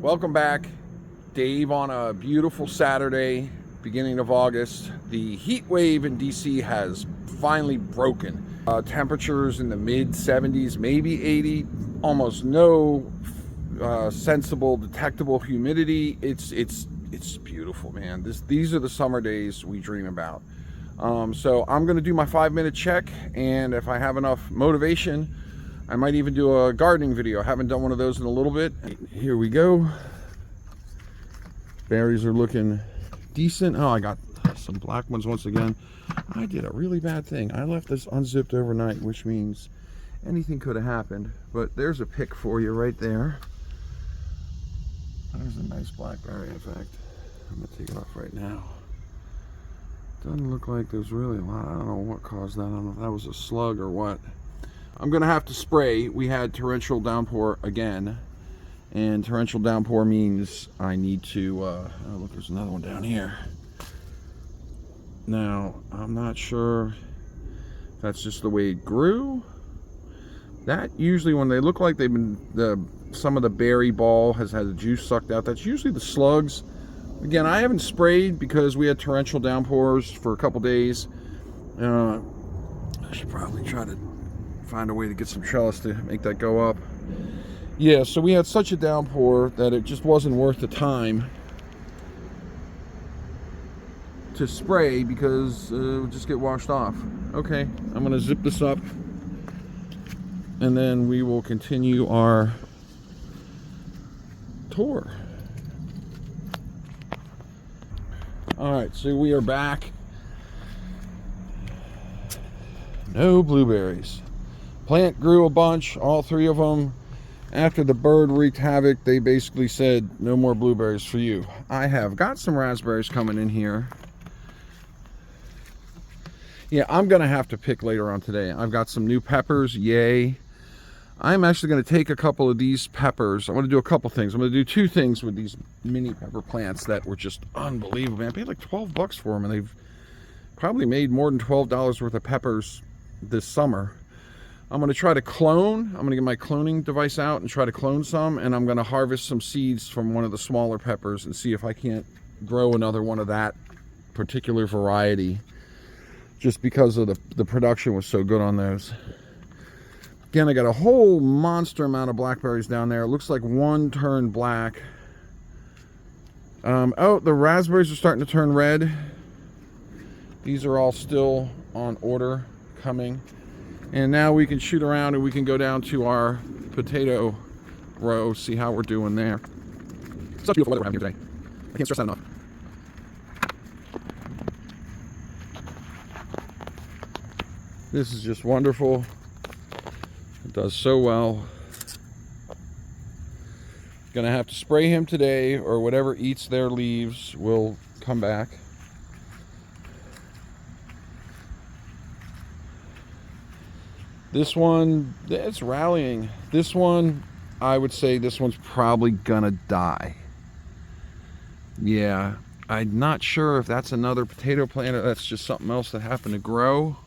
Welcome back, Dave, on a beautiful Saturday, beginning of August. The heat wave in DC has finally broken. Temperatures in the mid 70s, maybe 80, almost no sensible, detectable humidity. It's beautiful, man. These are the summer days we dream about. So I'm going to do my 5-minute check, and if I have enough motivation, I might even do a gardening video. I haven't done one of those in a little bit. Here we go. Berries are looking decent. Oh, I got some black ones once again. I did a really bad thing. I left this unzipped overnight, which means anything could have happened. But there's a pick for you right there. There's a nice blackberry, in fact. I'm going to take it off right now. Doesn't look like there's really a lot. I don't know what caused that. I don't know if that was a slug or what. I'm going to have to spray. We had torrential downpour again. And torrential downpour means I need to, oh look, there's another one down here. Now, I'm not sure if that's just the way it grew. That usually, when they look like they've been, some of the berry ball has had the juice sucked out, that's usually the slugs. Again, I haven't sprayed because we had torrential downpours for a couple days. I should probably try to find a way to get some trellis to make that go up. Yeah, so we had such a downpour that it just wasn't worth the time to spray because it would just get washed off. Okay, I'm going to zip this up and then we will continue our tour. Alright, so we are back. No blueberries. Plant grew a bunch, all three of them. After the bird wreaked havoc, they basically said, no more blueberries for you. I have got some raspberries coming in here. Yeah, I'm going to have to pick later on today. I've got some new peppers, yay. I'm actually going to take a couple of these peppers. I'm going to do a couple things. I'm going to do two things with these mini pepper plants that were just unbelievable. Man, I paid like 12 bucks for them, and they've probably made more than $12 worth of peppers this summer. I'm going to try to clone. I'm going to get my cloning device out and try to clone some, and I'm going to harvest some seeds from one of the smaller peppers and see if I can't grow another one of that particular variety, just because of the production was so good on those. Again, I got a whole monster amount of blackberries down there. It looks like one turned black. Oh, the raspberries are starting to turn red. These are all still on order, coming. And now we can shoot around and we can go down to our potato row, see how we're doing there. Such beautiful weather we're having here today. I can't stress that enough. This is just wonderful. It does so well. Gonna have to spray him today, or whatever eats their leaves will come back. This one, it's rallying. This one, I would say this one's probably gonna die. Yeah, I'm not sure if that's another potato plant or that's just something else that happened to grow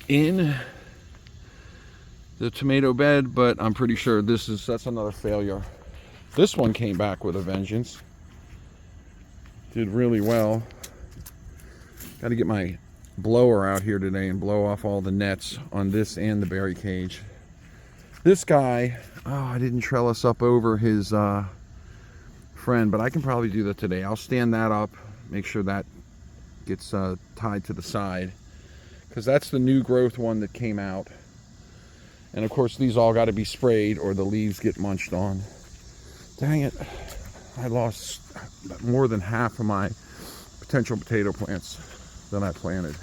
in the tomato bed, but I'm pretty sure that's another failure. This one came back with a vengeance. Did really well. Got to get my blower out here today and blow off all the nets on this and the berry cage. This guy, oh, I didn't trellis up over his friend, but I can probably do that today. I'll stand that up, make sure that gets tied to the side, because that's the new growth one that came out. And of course these all got to be sprayed or the leaves get munched on. Dang it, I lost more than half of my potential potato plants that I planted.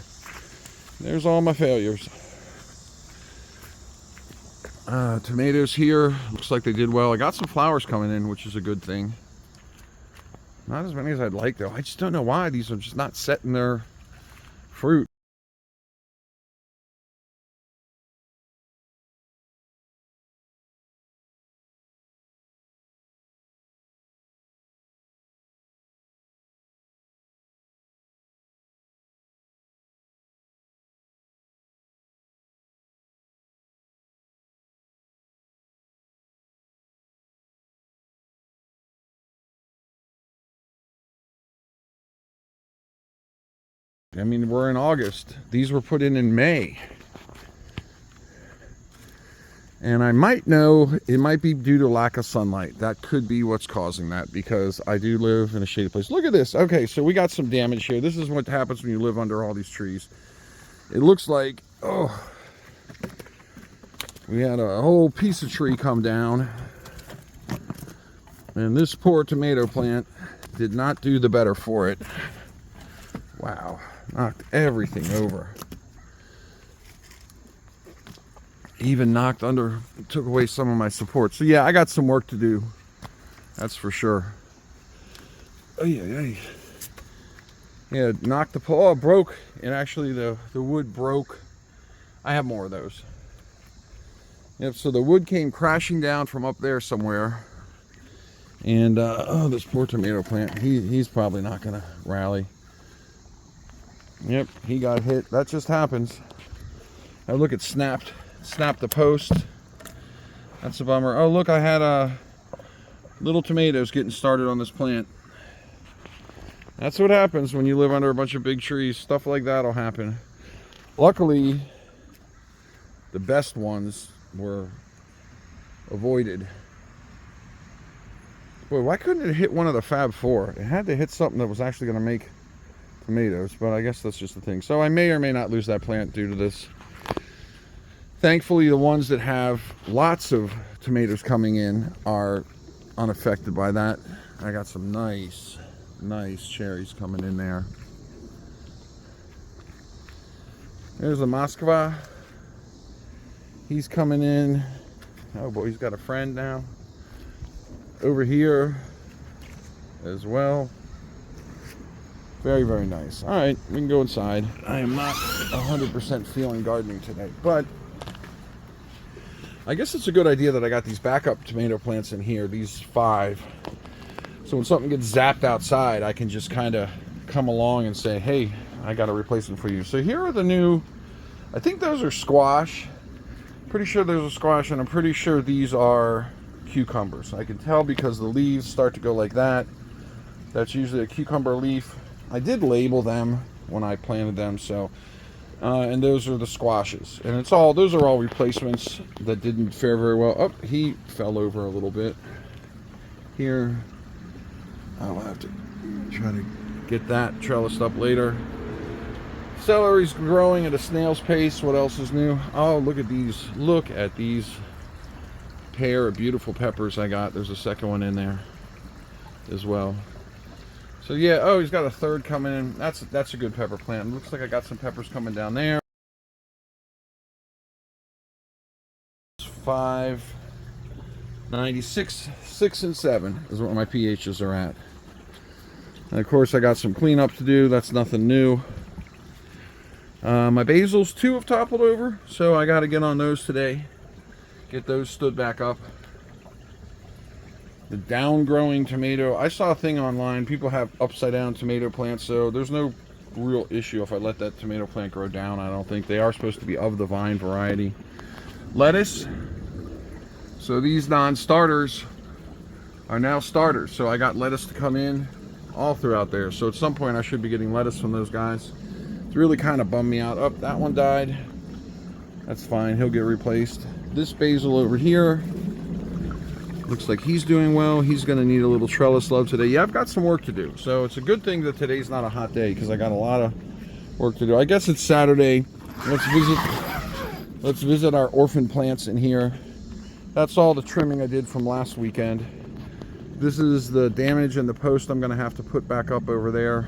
There's all my failures. Tomatoes here, looks like they did well. I got some flowers coming in, which is a good thing. Not as many as I'd like though. I just don't know why these are just not setting their fruit. I mean, we're in August. These were put in May. And I might know it might be due to lack of sunlight. That could be what's causing that, because I do live in a shady place. Look at this. Okay, so we got some damage here. This is what happens when you live under all these trees. It looks like, oh, we had a whole piece of tree come down. And this poor tomato plant did not do the better for it. Wow, knocked everything over. Even took away some of my support. So yeah, I got some work to do. That's for sure. Oh yeah. Yeah, knocked the pole, broke, and actually the wood broke. I have more of those. Yep, so the wood came crashing down from up there somewhere. And oh, this poor tomato plant, he's probably not gonna rally. Yep, he got hit. That just happens. Now look, it snapped the post. That's a bummer. Oh look, I had little tomatoes getting started on this plant. That's what happens when you live under a bunch of big trees. Stuff like that will happen. Luckily, the best ones were avoided. Boy, why couldn't it hit one of the Fab Four? It had to hit something that was actually going to make tomatoes, but I guess that's just the thing. So I may or may not lose that plant due to this. Thankfully, the ones that have lots of tomatoes coming in are unaffected by that. I got some nice cherries coming in there. There's the Moskva. He's coming in. Oh boy, he's got a friend now. Over here as well. Very, very nice. All right, we can go inside. I am not 100% feeling gardening today, but I guess it's a good idea that I got these backup tomato plants in here, these 5. So when something gets zapped outside, I can just kind of come along and say, hey, I got a replacement for you. So here are the new, I think those are squash. Pretty sure those are squash, and I'm pretty sure these are cucumbers. I can tell because the leaves start to go like that. That's usually a cucumber leaf. I did label them when I planted them, so and those are the squashes, and those are all replacements that didn't fare very well. Oh, he fell over a little bit here. I'll have to try to get that trellised up later. Celery's growing at a snail's pace. What else is new? Oh, look at these pair of beautiful peppers I got. There's a second one in there as well. So yeah, oh, he's got a third coming in. That's a good pepper plant. It looks like I got some peppers coming down there. 5, 96, 6 and 7 is what my pHs are at. And of course I got some cleanup to do. That's nothing new. My basils too have toppled over, so I got to get on those today. Get those stood back up. The down growing tomato, I saw a thing online, people have upside down tomato plants, so there's no real issue if I let that tomato plant grow down. I don't think. They are supposed to be of the vine variety. Lettuce, so these non-starters are now starters, so I got lettuce to come in all throughout there. So at some point I should be getting lettuce from those guys. It's really kind of bummed me out. Oh, that one died. That's fine, he'll get replaced. This basil over here looks like he's doing well. He's going to need a little trellis love today. Yeah, I've got some work to do. So it's a good thing that today's not a hot day, because I got a lot of work to do. I guess it's Saturday. Let's visit our orphan plants in here. That's all the trimming I did from last weekend. This is the damage in the post I'm going to have to put back up over there.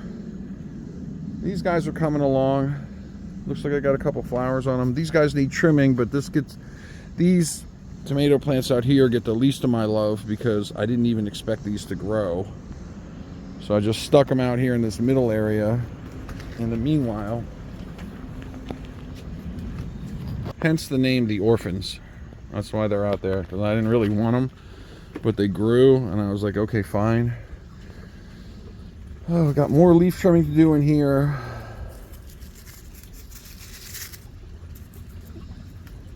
These guys are coming along. Looks like I got a couple flowers on them. These guys need trimming, but these tomato plants out here get the least of my love because I didn't even expect these to grow. So I just stuck them out here in this middle area. In the meanwhile, hence the name the orphans. That's why they're out there, because I didn't really want them, but they grew and I was like, okay, fine. Oh, got more leaf trimming to do in here.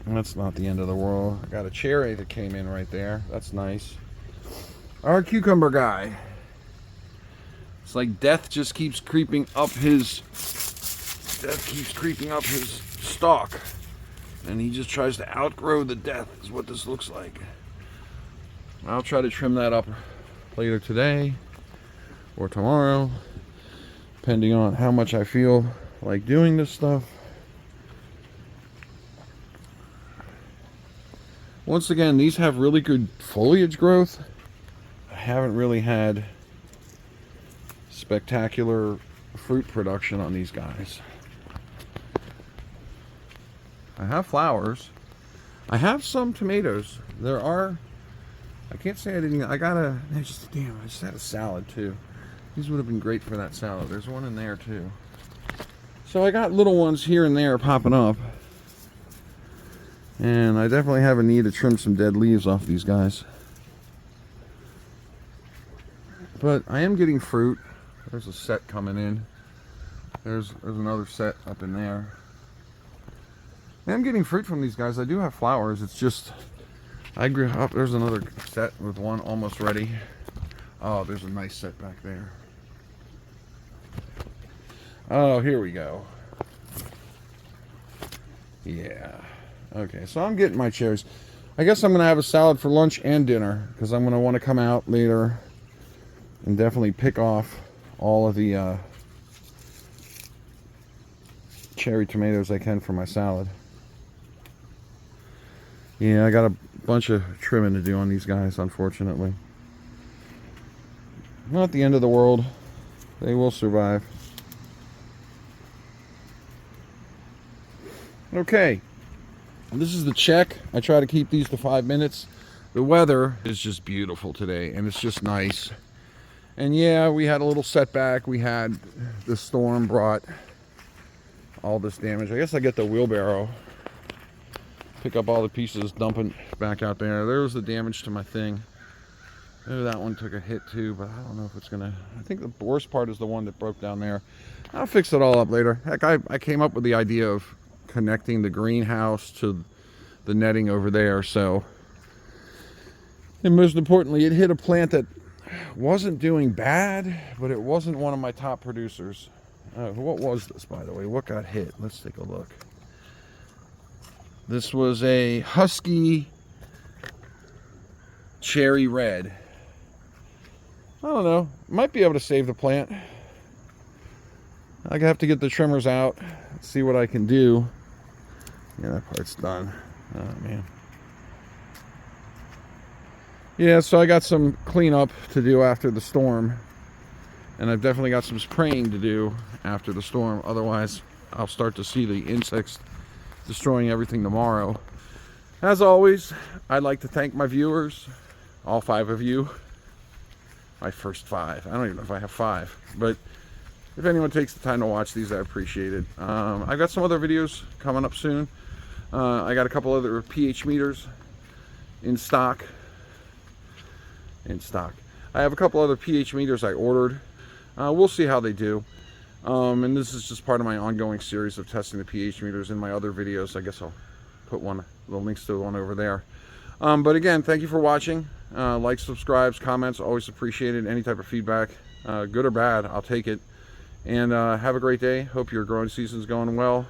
That's not the end of the world. I got a cherry that came in right there. That's nice. Our cucumber guy. It's like death just keeps creeping up his Death keeps creeping up his stalk, and he just tries to outgrow the death, is what this looks like. I'll try to trim that up later today or tomorrow, depending on how much I feel like doing this stuff. Once again, these have really good foliage growth. I haven't really had spectacular fruit production on these guys. I have flowers. I have some tomatoes. There are, I can't say I didn't, I just had a salad too. These would have been great for that salad. There's one in there too. So I got little ones here and there popping up. And I definitely have a need to trim some dead leaves off these guys. But I am getting fruit. There's a set coming in. There's another set up in there. I am getting fruit from these guys. I do have flowers. It's just, I grew up. There's another set with one almost ready. Oh, there's a nice set back there. Oh, here we go. Yeah. Okay, so I'm getting my cherries. I guess I'm going to have a salad for lunch and dinner, because I'm going to want to come out later and definitely pick off all of the cherry tomatoes I can for my salad. Yeah, I got a bunch of trimming to do on these guys, unfortunately. Not the end of the world. They will survive. Okay. This is the check. I try to keep these to 5 minutes. The weather is just beautiful today, and it's just nice. And yeah, we had a little setback. We had the storm brought all this damage. I guess I get the wheelbarrow, pick up all the pieces, dump it back out there. There was the damage to my thing. Maybe that one took a hit too, but I don't know if it's gonna. I think the worst part is the one that broke down there. I'll fix it all up later. Heck, I came up with the idea of connecting the greenhouse to the netting over there. So, and most importantly, it hit a plant that wasn't doing bad, but it wasn't one of my top producers. What was this, by the way? What got hit? Let's take a look. This was a husky cherry red. I don't know. Might be able to save the plant. I have to get the trimmers out, see what I can do. Yeah, that part's done. Oh, man. Yeah, so I got some cleanup to do after the storm. And I've definitely got some spraying to do after the storm. Otherwise, I'll start to see the insects destroying everything tomorrow. As always, I'd like to thank my viewers, all 5 of you. My first 5. I don't even know if I have 5. But if anyone takes the time to watch these, I appreciate it. I've got some other videos coming up soon. I got a couple other pH meters in stock. I have a couple other pH meters I ordered. We'll see how they do. And this is just part of my ongoing series of testing the pH meters in my other videos. I guess I'll put the links to one over there. But again, thank you for watching. Like, subscribes, comments, always appreciated. Any type of feedback, good or bad, I'll take it. And have a great day. Hope your growing season's going well.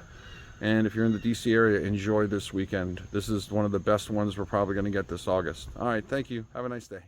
And if you're in the DC area, enjoy this weekend. This is one of the best ones we're probably going to get this August. All right, thank you. Have a nice day.